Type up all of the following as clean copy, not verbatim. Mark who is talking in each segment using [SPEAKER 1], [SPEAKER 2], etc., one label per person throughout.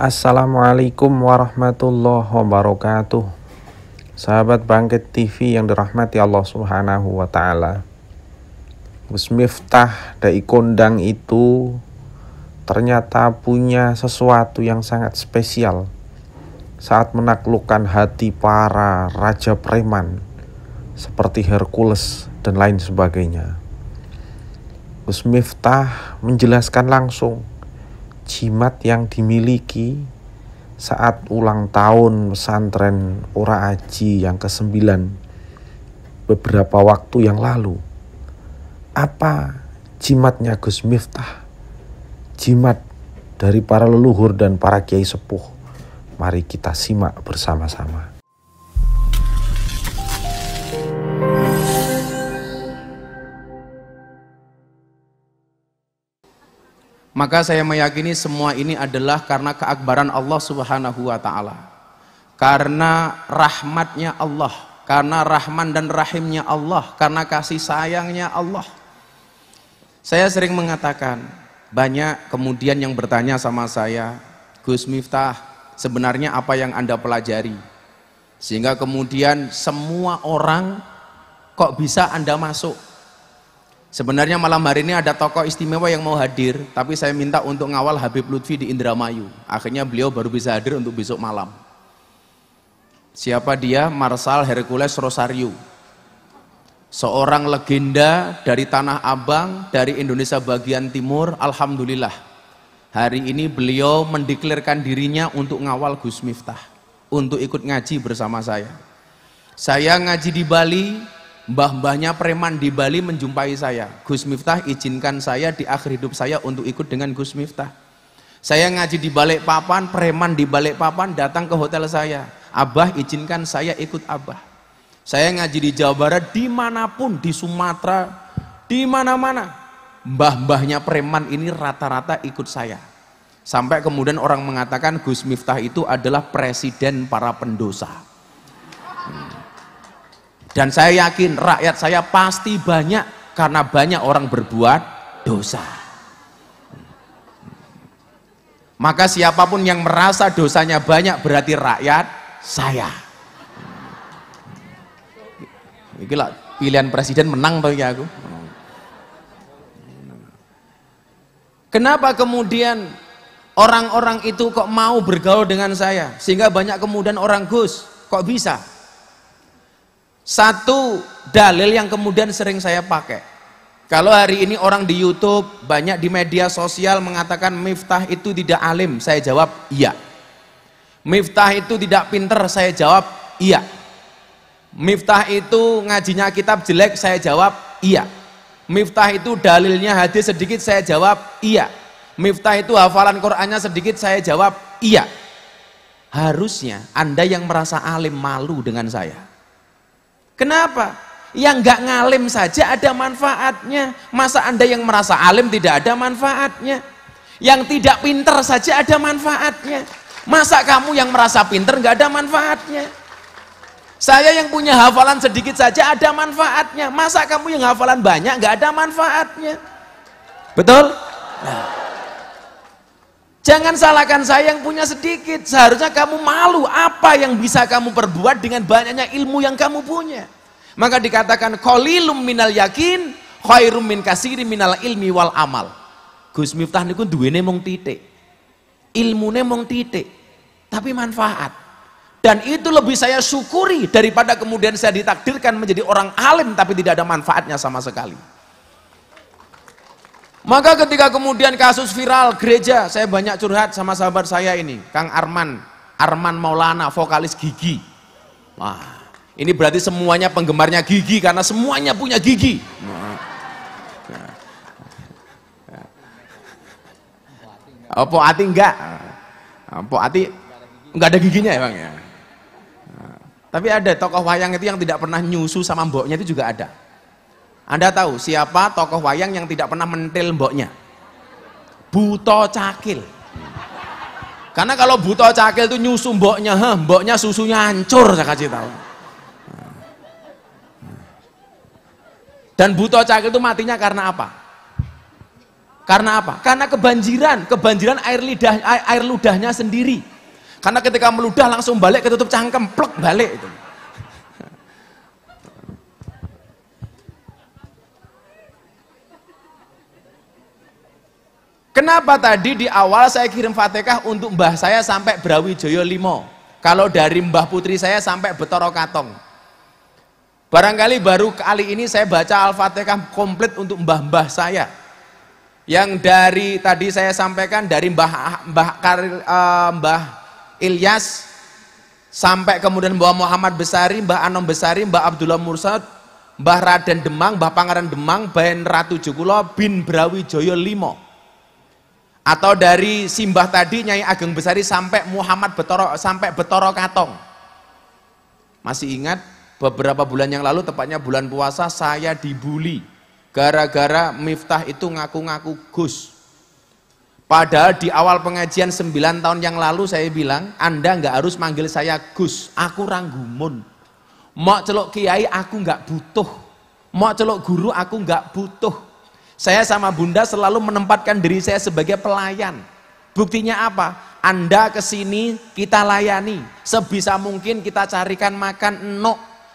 [SPEAKER 1] Assalamualaikum warahmatullahi wabarakatuh. Sahabat Bangkit TV yang dirahmati Allah Subhanahu wa Ta'ala. Gus Miftah dai kondang itu ternyata punya sesuatu yang sangat spesial saat menaklukkan hati para raja preman seperti Hercules dan lain sebagainya. Gus Miftah menjelaskan langsung jimat yang dimiliki saat ulang tahun pesantren Pura Aji yang ke-9 beberapa waktu yang lalu. Apa jimatnya Gus Miftah? Jimat dari para leluhur dan para kiai sepuh. Mari kita simak bersama-sama.
[SPEAKER 2] Maka saya meyakini semua ini adalah karena keakbaran Allah Subhanahu wa Ta'ala, karena rahmatnya Allah, karena rahman dan rahimnya Allah, karena kasih sayangnya Allah. Saya sering mengatakan, banyak kemudian yang bertanya sama saya, Gus Miftah, sebenarnya apa yang Anda pelajari sehingga kemudian semua orang kok bisa Anda masuk? Sebenarnya malam hari ini ada tokoh istimewa yang mau hadir, tapi saya minta untuk ngawal Habib Lutfi di Indramayu. Akhirnya beliau baru bisa hadir untuk besok malam. Siapa dia? Marshal Hercules Rosario, seorang legenda dari Tanah Abang, dari Indonesia bagian timur. Alhamdulillah, hari ini beliau mendeklarkan dirinya untuk ngawal Gus Miftah, untuk ikut ngaji bersama saya. Saya ngaji di Bali, mbah-mbahnya preman di Bali menjumpai saya. Gus Miftah, izinkan saya di akhir hidup saya untuk ikut dengan Gus Miftah. Saya ngaji di Balikpapan, preman di Balikpapan datang ke hotel saya. Abah, izinkan saya ikut Abah. Saya ngaji di Jawa Barat, dimanapun, di Sumatera, di mana-mana, mbah-mbahnya preman ini rata-rata ikut saya. Sampai kemudian orang mengatakan Gus Miftah itu adalah presiden para pendosa. Dan saya yakin rakyat saya pasti banyak, karena banyak orang berbuat dosa. Maka siapapun yang merasa dosanya banyak berarti rakyat saya. Inilah pilihan presiden menang bagi aku. Kenapa kemudian orang-orang itu kok mau bergaul dengan saya? Sehingga banyak kemudian orang, Gus, kok bisa? Satu dalil yang kemudian sering saya pakai, kalau hari ini orang di YouTube, banyak di media sosial mengatakan Miftah itu tidak alim, saya jawab iya. Miftah itu tidak pinter, saya jawab iya. Miftah itu ngajinya kitab jelek, saya jawab iya. Miftah itu dalilnya hadis sedikit, saya jawab iya. Miftah itu hafalan Qur'annya sedikit, saya jawab iya. Harusnya Anda yang merasa alim malu dengan saya. Kenapa? Yang nggak ngalim saja ada manfaatnya. Masa Anda yang merasa alim tidak ada manfaatnya? Yang tidak pinter saja ada manfaatnya. Masa kamu yang merasa pinter nggak ada manfaatnya? Saya yang punya hafalan sedikit saja ada manfaatnya. Masa kamu yang hafalan banyak nggak ada manfaatnya? Betul? Nah, jangan salahkan saya yang punya sedikit. Seharusnya kamu malu apa yang bisa kamu perbuat dengan banyaknya ilmu yang kamu punya. Maka dikatakan qalilum minal yakin khairum min katsiri minal ilmi wal amal. Gus Miftah niku duwene mung titik, ilmune mung titik, tapi manfaat. Dan itu lebih saya syukuri daripada kemudian saya ditakdirkan menjadi orang alim tapi tidak ada manfaatnya sama sekali. Maka ketika kemudian kasus viral gereja, saya banyak curhat sama sahabat saya ini, Kang Arman Maulana, vokalis Gigi. Wah, ini berarti semuanya penggemarnya Gigi karena semuanya punya gigi. Apa hati enggak? Apa hati enggak ada giginya ya Bang ya? Tapi ada tokoh wayang itu yang tidak pernah nyusu sama mboknya, itu juga ada. Anda tahu siapa tokoh wayang yang tidak pernah mentil mboknya? Buto Cakil. Karena kalau Buto Cakil itu nyusu mboknya, mboknya susunya hancur, saya kasih tahu. Dan Buto Cakil itu matinya karena apa? Karena apa? Karena kebanjiran air ludahnya sendiri. Karena ketika meludah langsung balik ketutup cangkem, plek balik itu. Kenapa tadi di awal saya kirim Fatihah untuk mbah saya sampai Brawijaya 5? Kalau dari mbah putri saya sampai Betoro Katong. Barangkali baru kali ini saya baca Al-Fatihah komplit untuk mbah-mbah saya. Yang dari tadi saya sampaikan dari Mbah Ilyas sampai kemudian Mbah Muhammad Besari, Mbah Anom Besari, Mbah Abdullah Mursad, Mbah Raden Demang, Mbah Pangeran Demang, Ben Ratu Jukulo bin Brawijaya 5. Atau dari simbah tadi Nyai Ageng Besari sampai Muhammad Betoro, sampai Betoro Katong. Masih ingat beberapa bulan yang lalu, tepatnya bulan puasa, saya dibully gara-gara Miftah itu ngaku-ngaku Gus. Padahal di awal pengajian 9 tahun yang lalu saya bilang, Anda nggak harus manggil saya Gus, aku ranggumun. Mau celuk kiai aku nggak butuh, mau celuk guru aku nggak butuh. Saya sama Bunda selalu menempatkan diri saya sebagai pelayan. Buktinya apa? Anda kesini kita layani, sebisa mungkin kita carikan makan,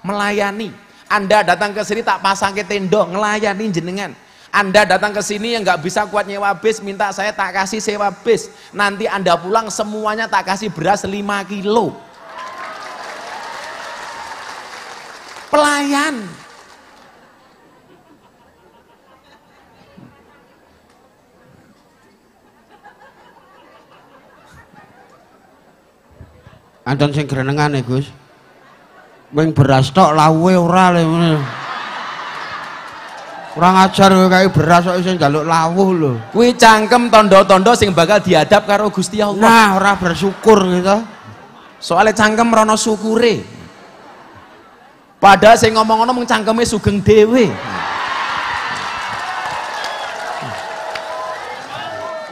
[SPEAKER 2] melayani. Anda datang ke sini tak pasang ke tendo, ngelayani jenengan. Anda datang ke sini yang nggak bisa kuat nyewa bis, minta saya tak kasih sewa bis. Nanti Anda pulang semuanya tak kasih beras 5 kilo. Pelayan.
[SPEAKER 3] Anton sing grenengane Gus. Wing beras tok lawuhe ora le. Kurang ajar kowe kae beras kok iso njaluk lawuh lho.
[SPEAKER 2] Kuwi cangkem tondo-tondo sing bakal diadab karo Gusti Allah.
[SPEAKER 3] Nah, ora bersyukur gitu.
[SPEAKER 2] Soale cangkem rono syukure. Padahal sing ngomong ngono mung cangkeme sugeng dhewe.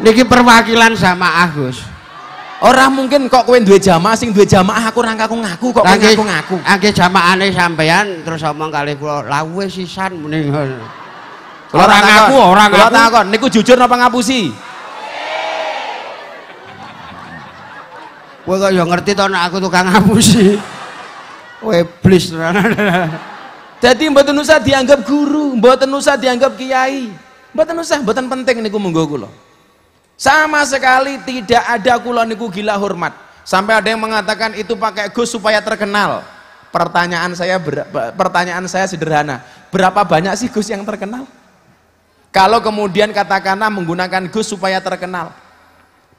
[SPEAKER 3] Niki perwakilan jamaah Gus.
[SPEAKER 2] Orang mungkin kok kowe duwe jamaah, sing duwe jamaah aku ora ngaku-ngaku kok kowe ngaku-ngaku.
[SPEAKER 3] Angge jamaahane sampean terus omong kalih kula lawuhe sisan muni.
[SPEAKER 2] Ora ngaku, ora ngaku. Kula takon, niku jujur napa ngapusi?
[SPEAKER 3] Kowe kok ya ngerti to nek aku tukang ngapusi. Kowe iblis.
[SPEAKER 2] Jadi mboten usah dianggap guru, mboten usah dianggap kiai. Mboten usah, mboten penting niku monggo kula. Sama sekali tidak ada kula niku gila hormat. Sampai ada yang mengatakan itu pakai Gus supaya terkenal. Pertanyaan saya sederhana. Berapa banyak sih Gus yang terkenal? Kalau kemudian katakanlah menggunakan Gus supaya terkenal.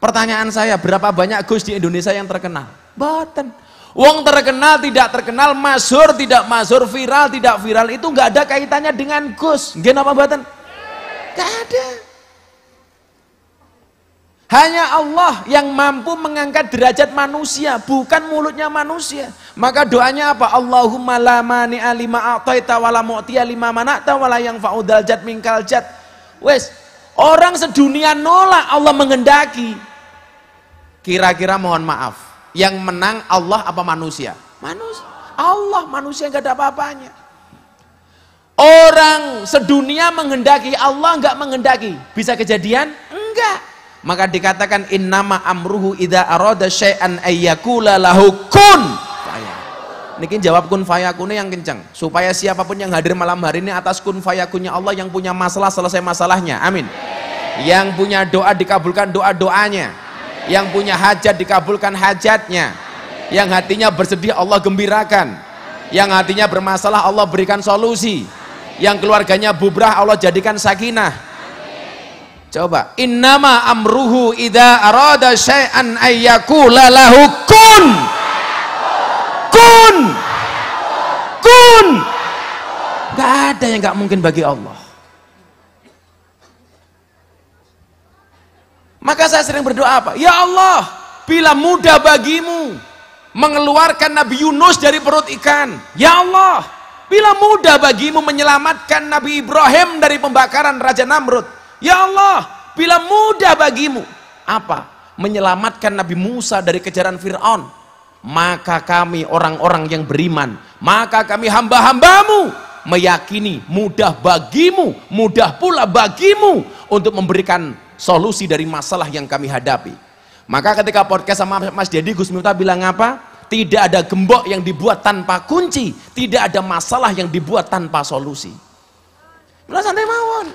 [SPEAKER 2] Pertanyaan saya, berapa banyak Gus di Indonesia yang terkenal? Boten. Wong terkenal tidak terkenal, masyhur tidak masyhur, viral tidak viral, itu nggak ada kaitannya dengan Gus. Nggih napa mboten? Nggak ada. Hanya Allah yang mampu mengangkat derajat manusia, bukan mulutnya manusia. Maka doanya apa? Allahumma la mani'a lima a'taita wa la mu'tiya lima mana'ta wa la yanfa'u dzal jad minkal jad. Wes, orang sedunia nolak, Allah menghendaki. Kira-kira mohon maaf, yang menang Allah apa manusia? Manusia. Allah, manusia enggak ada apa-apanya. Orang sedunia menghendaki, Allah enggak menghendaki. Bisa kejadian? Enggak. Maka dikatakan innama amruhu idza arada syai'an ayyakula lahu kun faya. Niki jawab kun fayakune yang kencang supaya siapapun yang hadir malam hari ini atas kun fayakunnya Allah, yang punya masalah selesai masalahnya. Amin. Yang punya doa dikabulkan doa-doanya. Yang punya hajat dikabulkan hajatnya. Yang hatinya bersedih Allah gembirakan. Yang hatinya bermasalah Allah berikan solusi. Yang keluarganya bubrah Allah jadikan sakinah. Coba, innama amruhu idza arada syai'an ayyakula lahu kun. Kun. Kun. Gak ada yang gak mungkin bagi Allah. Maka saya sering berdoa apa? Ya Allah, bila mudah bagimu mengeluarkan Nabi Yunus dari perut ikan. Ya Allah, bila mudah bagimu menyelamatkan Nabi Ibrahim dari pembakaran Raja Namrud. Ya Allah, bila mudah bagimu apa? Menyelamatkan Nabi Musa dari kejaran Fir'aun. Maka kami orang-orang yang beriman, maka kami hamba-hambamu meyakini mudah bagimu, mudah pula bagimu untuk memberikan solusi dari masalah yang kami hadapi. Maka ketika podcast sama Mas Dedi, Gus Miftah bilang apa? Tidak ada gembok yang dibuat tanpa kunci, tidak ada masalah yang dibuat tanpa solusi. Mula santai mawon.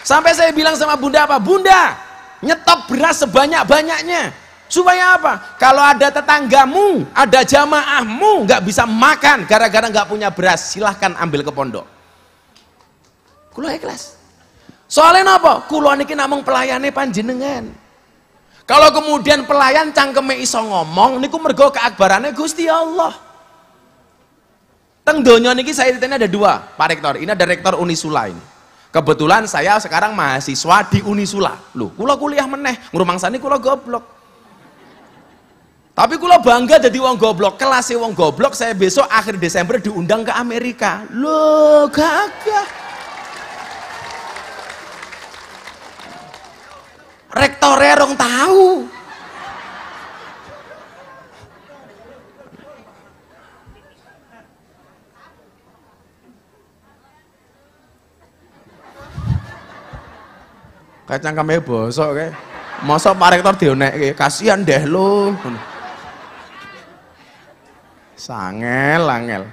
[SPEAKER 2] Sampai saya bilang sama Bunda apa? Bunda, nyetop beras sebanyak-banyaknya. Supaya apa? Kalau ada tetanggamu, ada jamaahmu nggak bisa makan gara-gara nggak punya beras, silahkan ambil ke pondok. Kulo ikhlas. Soalnya apa? Kulo niki namung pelayane panjenengan. Kalau kemudian pelayan cangkeme iso ngomong, niku mergo keakbarane Gusti Allah. Teng donya niki saya ditanya ada dua, Pak Rektor. Ini ada Rektor Unisula ini. Kebetulan saya sekarang mahasiswa di Unisula. Loh, kulo kuliah meneh, ngrumangsani kulo goblok. Tapi kulo bangga jadi wong goblok, kelasnya wong goblok, saya besok akhir Desember diundang ke Amerika. Loh, gagah. Rektornya rong tahu. Kacang kame bosok kayak. Masa Pak Rektor dionek, kasihan deh lo. Sangel, angel.